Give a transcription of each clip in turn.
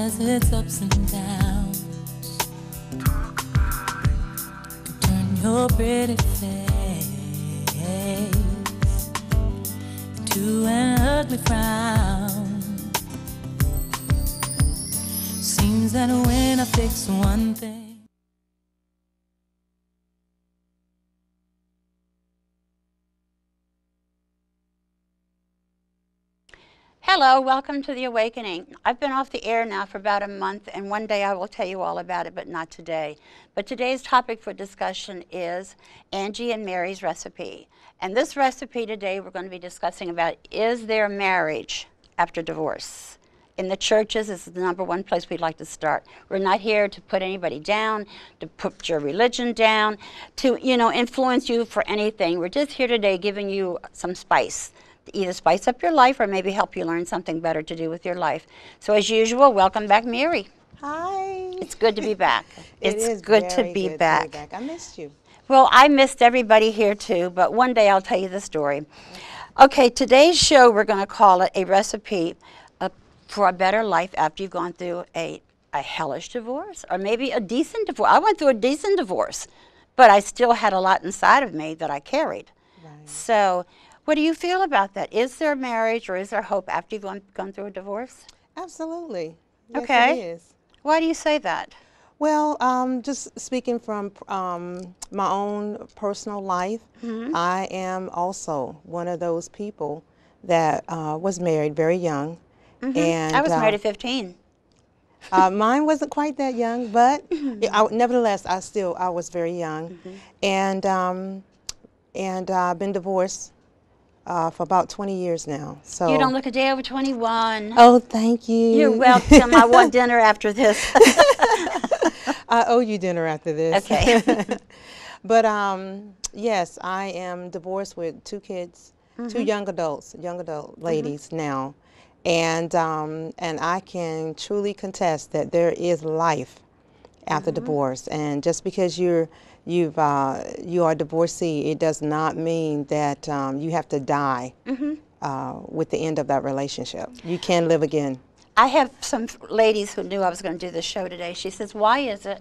has its ups and downs. Turn your pretty face into an ugly frown. Seems that when I fix one thing. Hello, welcome to The Awakening. I've been off the air now for about a month, and one day I will tell you all about it, but not today. But today's topic for discussion is Angie and Mary's recipe. And this recipe today we're going to be discussing about, is there marriage after divorce? In the churches, this is the #1 place we'd like to start. We're not here to put anybody down, to put your religion down, to, influence you for anything. We're just here today giving you some spice. Either spice up your life or maybe help you learn something better to do with your life. So as usual, welcome back, Mary. Hi. It's good to be back. It's good to be back. I missed you. Well, I missed everybody here too, but one day I'll tell you the story. Okay, today's show, we're going to call it a recipe for a better life after you've gone through a hellish divorce or maybe a decent divorce. I went through a decent divorce, but I still had a lot inside of me that I carried. Right. So what do you feel about that? Is there marriage or is there hope after you've gone through a divorce? Absolutely. Yes, Okay. it is. Why do you say that? Well, just speaking from my own personal life, I am also one of those people that was married very young. And I was married at 15. mine wasn't quite that young, but nevertheless, I was very young, and I've been divorced for about 20 years now. So You don't look a day over 21. Oh, thank you. You're welcome. I want dinner after this. I owe you dinner after this. Okay. But yes, I am divorced with 2 kids, 2 young adult ladies now, and I can truly contest that there is life after divorce. And just because you are divorcee, it does not mean that you have to die with the end of that relationship. You can live again. I have some ladies who knew I was going to do this show today. She says, why is it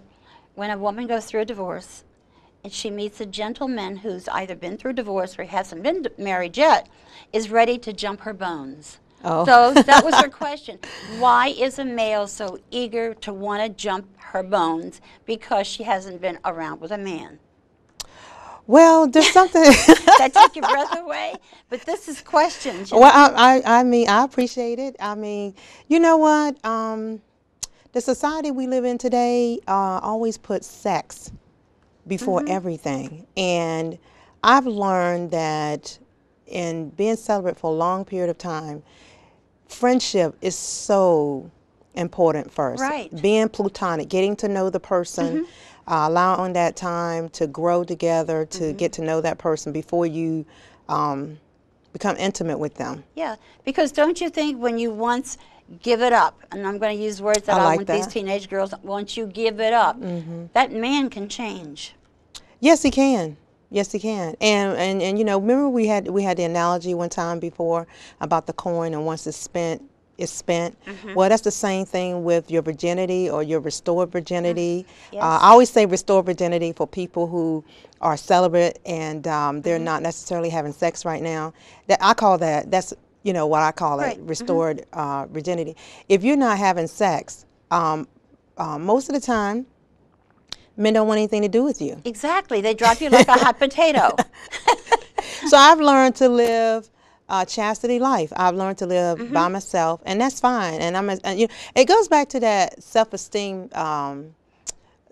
when a woman goes through a divorce and she meets a gentleman who's either been through divorce or hasn't been married yet, is ready to jump her bones? Oh. So that was her question. Why is a male so eager to want to jump her bones because she hasn't been around with a man? Well, there's something. That took your breath away? But this is questions. Well, I mean, I appreciate it. I mean, you know what? The society we live in today always puts sex before everything. And I've learned that in being celibate for a long period of time, friendship is so important first. Right. Being platonic, getting to know the person, allowing that time to grow together, to get to know that person before you become intimate with them. Yeah, because don't you think when you once give it up, and I'm going to use words that I like want these that. teenage girls, once you give it up, that man can change. Yes, he can. Yes, he can. And remember we had the analogy one time before about the coin, and once it's spent, it's spent. Well, that's the same thing with your virginity or your restored virginity. Yes. I always say restored virginity for people who are celibate and they're not necessarily having sex right now. That's what I call it, restored virginity. If you're not having sex, most of the time, men don't want anything to do with you. Exactly. They drop you like a hot potato. So I've learned to live chastity life. I've learned to live by myself, and that's fine. And it goes back to that self-esteem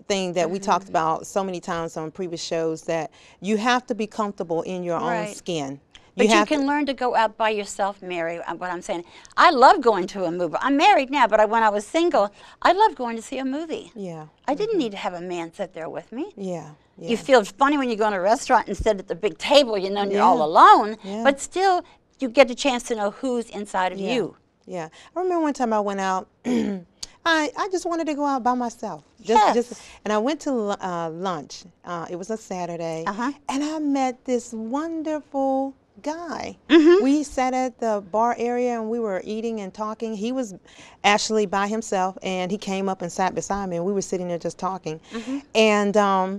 thing that we talked about so many times on previous shows, that you have to be comfortable in your own skin. But you can learn to go out by yourself, Mary, what I'm saying. I love going to a movie. I'm married now, but when I was single, I loved going to see a movie. Yeah. I didn't need to have a man sit there with me. Yeah. Yeah. You feel funny when you go to a restaurant and sit at the big table, and you're all alone, but still you get a chance to know who's inside of you. Yeah. I remember one time I went out, I just wanted to go out by myself. And I went to lunch. It was a Saturday, and I met this wonderful guy. Mm-hmm. We sat at the bar area and we were eating and talking. He was actually by himself, and he came up and sat beside me, and we were sitting there just talking. Mm-hmm.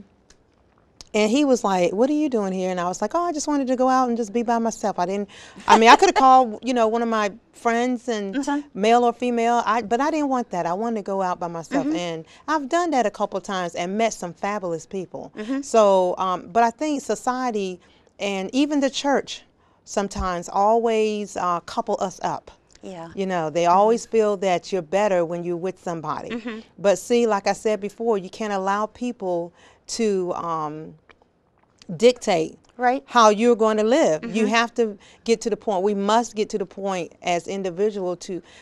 And he was like, "What are you doing here?" And I was like, "Oh, I just wanted to go out and just be by myself. I didn't, I mean, I could have called, one of my friends, and Mhm. male or female, but I didn't want that. I wanted to go out by myself." Mm-hmm. And I've done that a couple of times and met some fabulous people. Mm-hmm. So, but I think society and even the church sometimes always couple us up. Yeah. They always feel that you're better when you're with somebody. Mm-hmm. But see, like I said before, you can't allow people to dictate Right. how you're going to live. Mm-hmm. You have to get to the point. We must get to the point as individual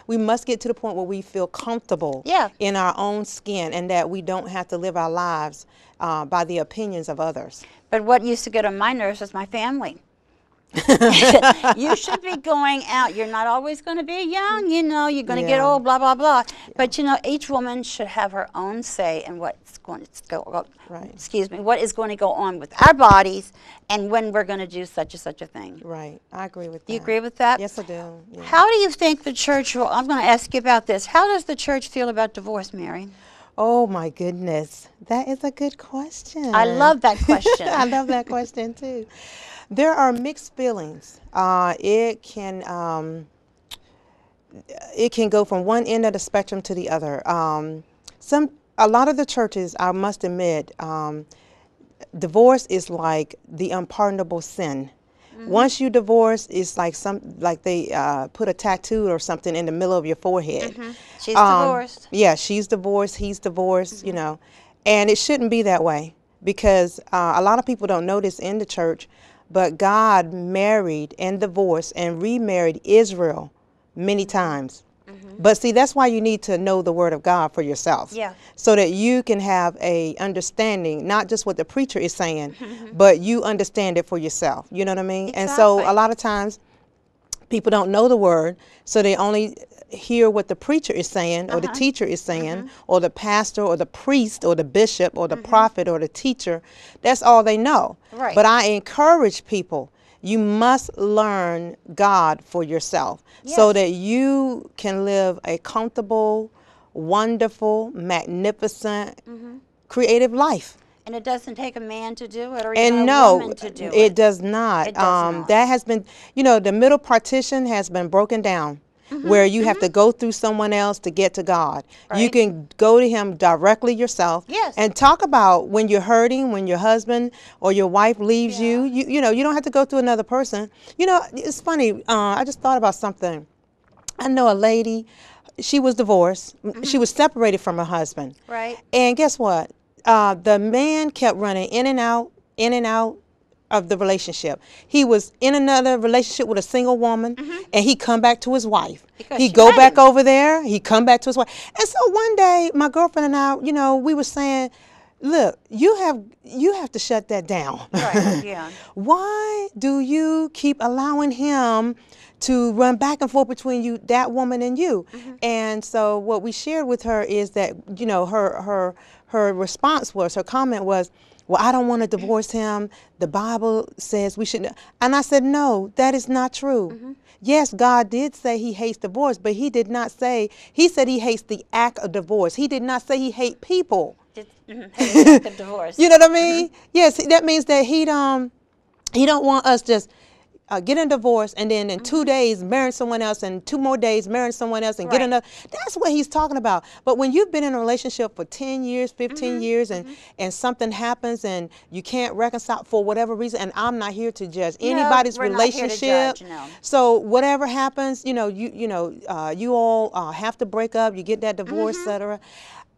we must get to the point where we feel comfortable Yeah. in our own skin, and that we don't have to live our lives by the opinions of others. But what used to get on my nerves was my family. You should be going out. You're not always going to be young, you're going to get Yeah. old, blah, blah, blah. But, each woman should have her own say in what's going to go, Right. what is going to go on with our bodies and when we're going to do such and such a thing. Right. I agree with that. Do you agree with that? Yes, I do. Yeah. How do you think the church will, I'm going to ask you about this. How does the church feel about divorce, Mary? Oh my goodness, that is a good question. I love that question. I love that question too. There are mixed feelings. It can go from one end of the spectrum to the other. A lot of the churches, I must admit, divorce is like the unpardonable sin. Mm-hmm. Once you divorce, it's like they put a tattoo or something in the middle of your forehead. Mm-hmm. She's divorced. Yeah, she's divorced, he's divorced, Mm-hmm. And it shouldn't be that way, because a lot of people don't know this in the church, but God married and divorced and remarried Israel many times. Mm-hmm. But see, that's why you need to know the Word of God for yourself. Yeah. So that you can have a understanding, not just what the preacher is saying, but you understand it for yourself. You know what I mean? Exactly. And so a lot of times people don't know the Word, so they only hear what the preacher is saying, or the teacher is saying, or the pastor or the priest or the bishop or the prophet or the teacher. That's all they know. Right. But I encourage people, you must learn God for yourself, so Yes. that you can live a comfortable, wonderful, magnificent, creative life. And it doesn't take a man to do it, or even And a no, woman to do it does not. It does not. That has been, the middle partition has been broken down, where you have to go through someone else to get to God. You Right. can go to Him directly yourself. Yes. And talk about when you're hurting, when your husband or your wife leaves you. You don't have to go through another person. It's funny. I just thought about something. I know a lady. She was divorced. She was separated from her husband. Right. And guess what? The man kept running in and out of the relationship. He was in another relationship with a single woman, and he'd come back to his wife. Because He'd she go let back him. over there. He'd come back to his wife. And so one day, my girlfriend and I, we were saying, look, you have to shut that down. Right. Yeah. Why do you keep allowing him to run back and forth between you, that woman, and you? And so what we shared with her is that, her response was, her comment was, well, I don't want to divorce him. The Bible says we shouldn't. And I said, no, that is not true. Yes, God did say He hates divorce, but He did not say, He said He hates the act of divorce. He did not say He hates people. The divorce. You know what I mean? Yes, that means that He don't want us just get a divorce and then in 2 days marry someone else, and 2 more days marry someone else and get Right. another. That's what He's talking about. But when you've been in a relationship for 10 years, 15 years, and something happens and you can't reconcile for whatever reason, and I'm not here to judge anybody's we're not here to relationship. judge, no. So whatever happens, you all have to break up. You get that divorce, etc.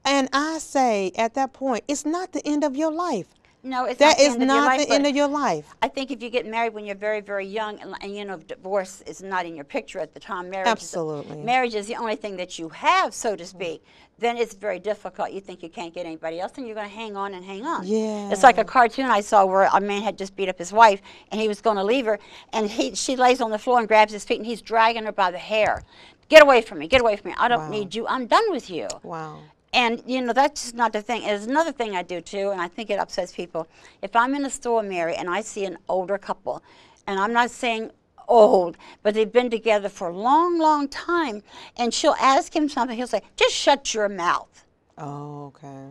And I say at that point, it's not the end of your life. No, it's That not the is end of your not life, the but end of your life. I think if you get married when you're very, very young, and divorce is not in your picture at the time, Absolutely. marriage is the only thing that you have, so to speak, then it's very difficult. You think you can't get anybody else, and you're going to hang on and hang on. Yeah. It's like a cartoon I saw where a man had just beat up his wife, and he was going to leave her, and she lays on the floor and grabs his feet, and he's dragging her by the hair. Get away from me. Get away from me. I don't Wow. need you. I'm done with you. Wow. And, that's just not the thing. There's another thing I do, too, and I think it upsets people. If I'm in a store, Mary, and I see an older couple, and I'm not saying old, but they've been together for a long, long time, and she'll ask him something, he'll say, just shut your mouth. Oh, okay.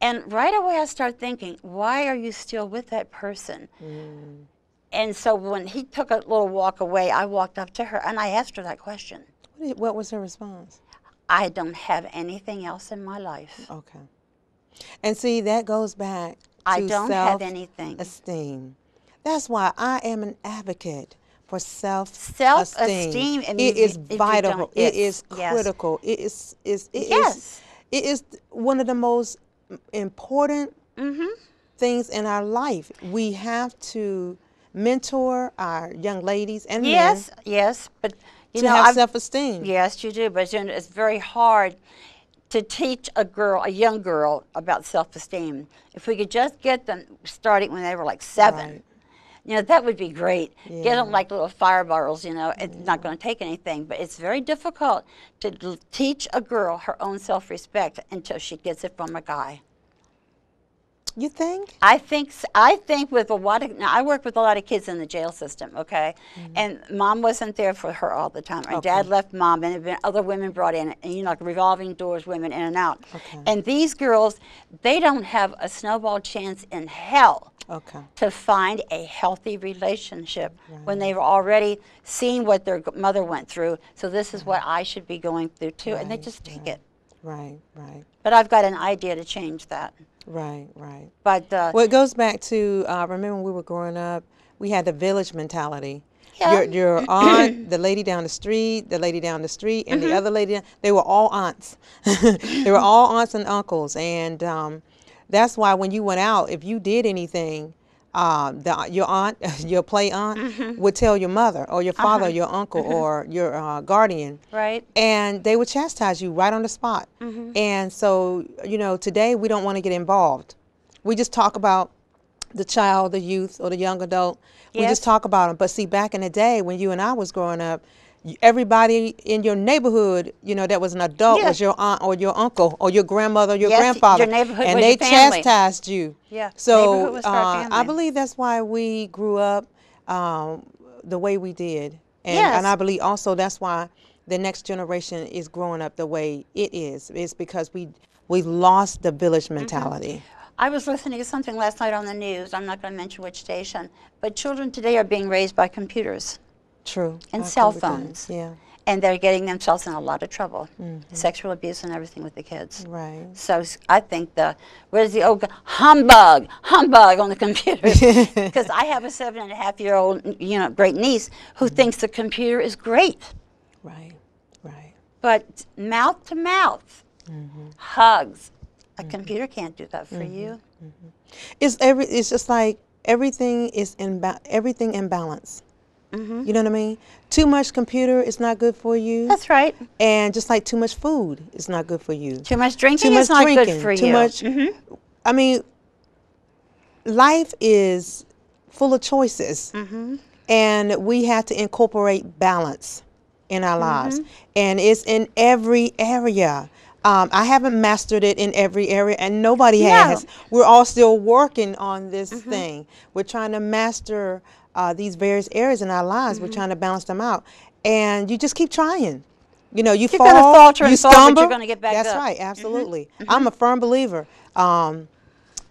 And right away I start thinking, why are you still with that person? And so when he took a little walk away, I walked up to her and I asked her that question. What was her response? I don't have anything else in my life. Okay. And see, that goes back to I don't have anything. self-esteem. That's why I am an advocate for self-esteem. Self-esteem. It is vital. It is critical. It is one of the most important things in our life. We have to mentor our young ladies and men. Yes, but you to know, have self-esteem. Yes, you do, but you know, it's very hard to teach a young girl about self-esteem. If we could just get them starting when they were like 7, Right. you know, that would be great. Yeah. Get them like little fireballs, you know, it's not going to take anything, but it's very difficult to teach a girl her own self-respect until she gets it from a guy. You think? I think with a lot of, now I work with a lot of kids in the jail system, okay? And mom wasn't there for her all the time. And dad left mom, and there have been other women brought in, and you know, like revolving doors, women in and out. Okay. And these girls, they don't have a snowball chance in hell to find a healthy relationship when they've already seen what their mother went through. So this is what I should be going through too, and they just take it. Right. But I've got an idea to change that. Right. But Well, it goes back to, remember when we were growing up, we had the village mentality. Yeah. Your aunt, the lady down the street, and the other lady, they were all aunts. They were all aunts and uncles. And that's why when you went out, if you did anything, your aunt, your play aunt, would tell your mother or your father or your uncle or your guardian. Right. And they would chastise you right on the spot. And so, you know, today we don't want to get involved. We just talk about the child, the youth, or the young adult. We just talk about them. But see, back in the day when you and I was growing up, everybody in your neighborhood, you know, that was an adult was your aunt or your uncle or your grandmother or your grandfather. Your neighborhood and was they your family. chastised you. Yeah. So Neighborhood was for our family. I believe that's why we grew up the way we did. And, Yes. and I believe also that's why the next generation is growing up the way it is. It's because we lost the village mentality. I was listening to something last night on the news. I'm not going to mention which station, but children today are being raised by computers. True. And I cell agree with that. phones. Yeah. And they're getting themselves in a lot of trouble. Sexual abuse and everything with the kids. Right. So I think where's the old humbug on the computers? Because I have a 7.5-year-old, you know, great niece who thinks the computer is great. Right. But mouth to mouth, hugs, a computer can't do that for you. It's just like everything is in balance. You know what I mean? Too much computer is not good for you. That's right. And just like too much food is not good for you. Too much drinking is not good for you. Too much. I mean, life is full of choices, and we have to incorporate balance in our lives, and it's in every area. I haven't mastered it in every area, and nobody has. We're all still working on this thing. We're trying to master these various areas in our lives. We're trying to balance them out, and you just keep trying. You know, you're gonna falter and fall, but you're gonna get back up. That's right, absolutely. I'm a firm believer.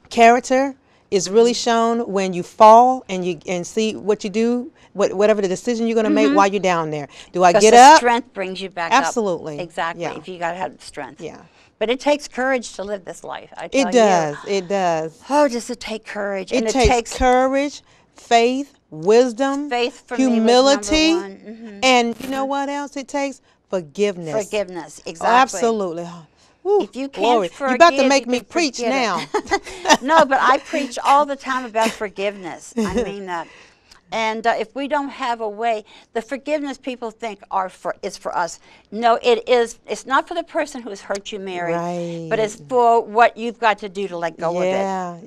Character is really shown when you fall and see what you do, whatever the decision you're going to make while you're down there. Do I get up? Strength brings you back up. Absolutely. Exactly. Yeah. If you got to have strength. Yeah. But it takes courage to live this life. I tell It does. It does. Oh, does it take courage? It takes courage, faith, wisdom, faith for humility, me was number 1. and you know what else it takes? Forgiveness. Forgiveness. Oh, Exactly. absolutely. Woo, If you can't glory. forgive, you're about to make you me can preach forget now. it. No, but I preach all the time about forgiveness. I mean that. And if we don't have a way, the forgiveness people think is for us. No, it is. It's not for the person who's hurt you, Mary, but it's for what you've got to do to let go of it. Yeah.